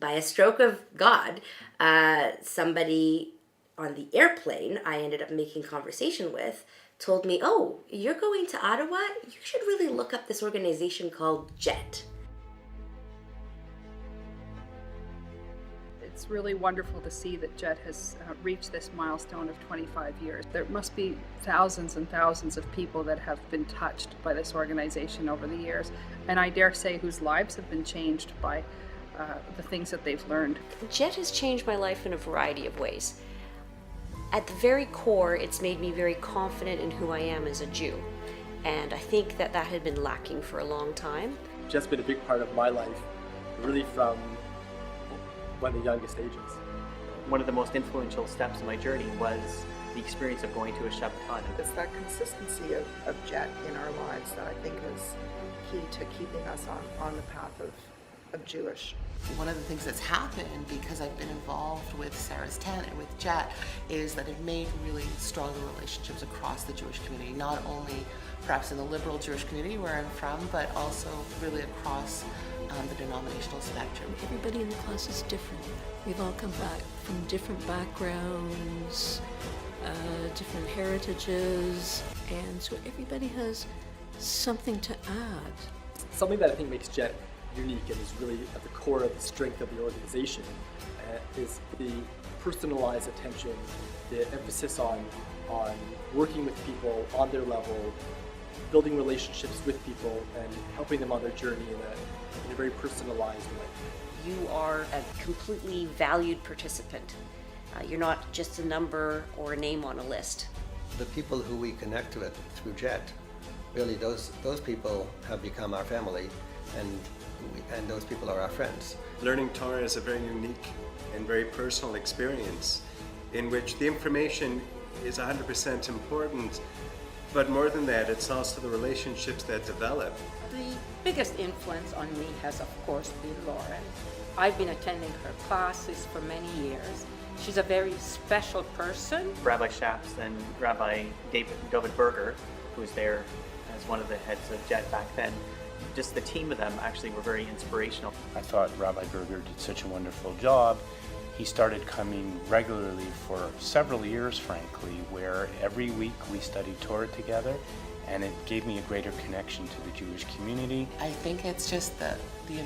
by a stroke of God, somebody on the airplane I ended up making conversation with told me, "Oh, you're going to Ottawa? You should really look up this organization called JET." It's really wonderful to see that JET has reached this milestone of 25 years. There must be thousands and thousands of people that have been touched by this organization over the years, and I dare say whose lives have been changed by the things that they've learned. JET has changed my life in a variety of ways. At the very core, it's made me very confident in who I am as a Jew, and I think that that had been lacking for a long time. JET's been a big part of my life, really from one of the youngest ages. One of the most influential steps in my journey was the experience of going to a Shabbaton. It's that consistency of JET in our lives that I think is key to keeping us on the path of Jewish. One of the things that's happened because I've been involved with Sarah's Tent and with JET is that it made really stronger relationships across the Jewish community, not only perhaps in the liberal Jewish community where I'm from, but also really across the denominational spectrum. Everybody in the class is different. We've all come back from different backgrounds, different heritages, and so everybody has something to add. Something that I think makes JET unique and is really at the core of the strength of the organization is the personalized attention, the emphasis on working with people on their level, building relationships with people, and helping them on their journey in a very personalized way. You are a completely valued participant. You're not just a number or a name on a list. The people who we connect with through JET, really those people have become our family, and those people are our friends. Learning Torah is a very unique and very personal experience in which the information is 100% important, but more than that, it's also the relationships that develop. The biggest influence on me has, of course, been Lauren. I've been attending her classes for many years. She's a very special person. Rabbi Shaps and Rabbi David Berger, who was there as one of the heads of JET back then, just the team of them actually were very inspirational. I thought Rabbi Berger did such a wonderful job. He started coming regularly for several years, frankly, where every week we studied Torah together, and it gave me a greater connection to the Jewish community. I think it's just the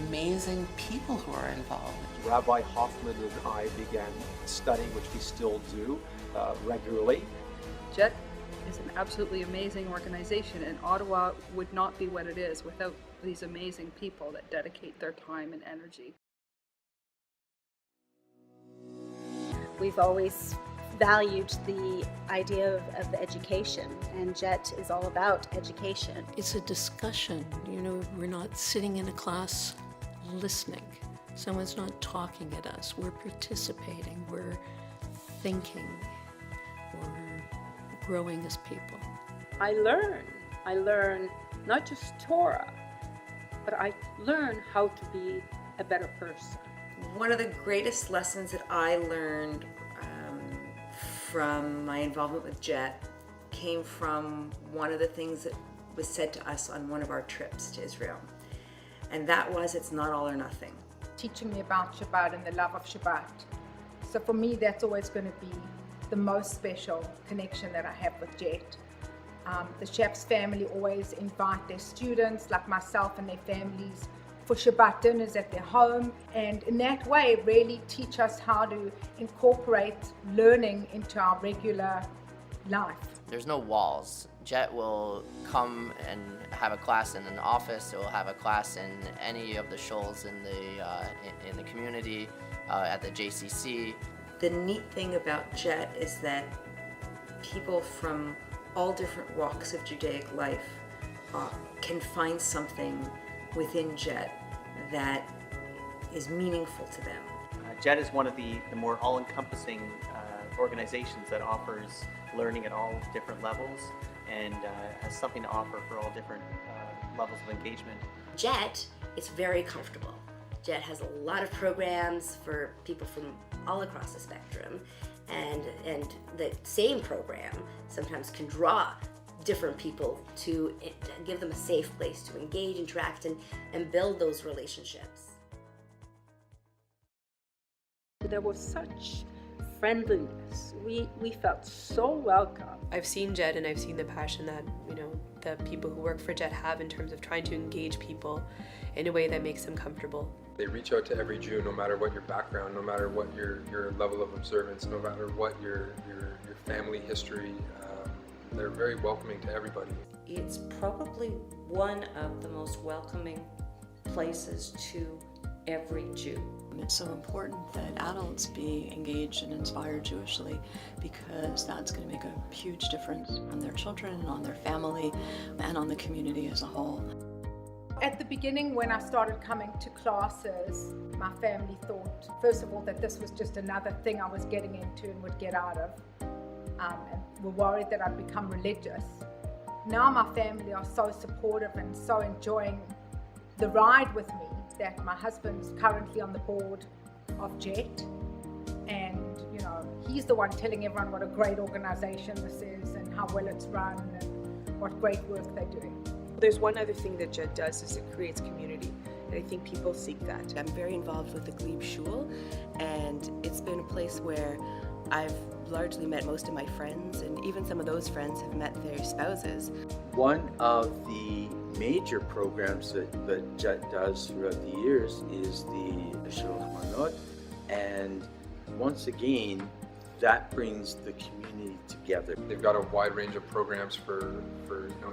amazing people who are involved. Rabbi Hoffman and I began studying, which we still do regularly. JET is an absolutely amazing organization, and Ottawa would not be what it is without these amazing people that dedicate their time and energy. We've always valued the idea of education, and JET is all about education. It's a discussion, we're not sitting in a class listening. Someone's not talking at us. We're participating, we're thinking, we're growing as people. I learn not just Torah, but I learn how to be a better person. One of the greatest lessons that I learned from my involvement with JET came from one of the things that was said to us on one of our trips to Israel. And that was, it's not all or nothing. Teaching me about Shabbat and the love of Shabbat. So for me, that's always going to be the most special connection that I have with JET. The Shaps family always invite their students, like myself and their families, for Shabbat dinners at their home, and in that way really teach us how to incorporate learning into our regular life. There's no walls. JET will come and have a class in an office. It will have a class in any of the shuls in the community, at the JCC. The neat thing about JET is that people from all different walks of Judaic life can find something within JET that is meaningful to them. JET is one of the more all-encompassing organizations that offers learning at all different levels and has something to offer for all different levels of engagement. JET is very comfortable. JET has a lot of programs for people from all across the spectrum, and the same program sometimes can draw different people to give them a safe place to engage, interact, and build those relationships. there was such friendliness. We felt so welcome. I've seen JET and I've seen the passion that, the people who work for JET have in terms of trying to engage people in a way that makes them comfortable. They reach out to every Jew, no matter what your background, no matter what your level of observance, no matter what your family history. They're very welcoming to everybody. It's probably one of the most welcoming places to every Jew. It's so important that adults be engaged and inspired Jewishly, because that's going to make a huge difference on their children, on their family, and on the community as a whole. At the beginning, when I started coming to classes, my family thought, first of all, that this was just another thing I was getting into and would get out of, and were worried that I'd become religious. Now my family are so supportive and so enjoying the ride with me that my husband's currently on the board of JET, and he's the one telling everyone what a great organization this is and how well it's run and what great work they're doing. There's one other thing that JET does is it creates community, and I think people seek that. I'm very involved with the Glebe Shul, and it's been a place where I've largely met most of my friends, and even some of those friends have met their spouses. One of the major programs that JET does throughout the years is the Shiloh Manot, and once again, that brings the community together. They've got a wide range of programs for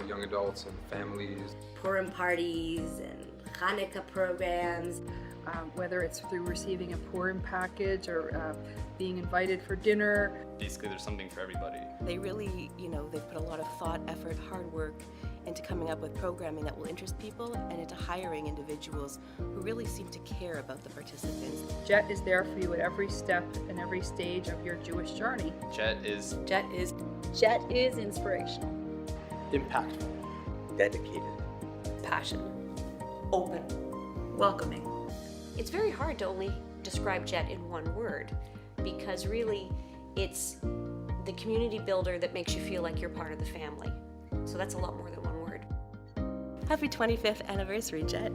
young adults and families. Purim parties and Hanukkah programs. Whether it's through receiving a Purim package or being invited for dinner. Basically, there's something for everybody. They really, they've put a lot of thought, effort, hard work into coming up with programming that will interest people, and into hiring individuals who really seem to care about the participants. JET is there for you at every step and every stage of your Jewish journey. JET is inspirational. Impactful. Dedicated. Passion. Open. Welcoming. It's very hard to only describe JET in one word, because really it's the community builder that makes you feel like you're part of the family. So that's a lot more than one word. Happy 25th anniversary, JET.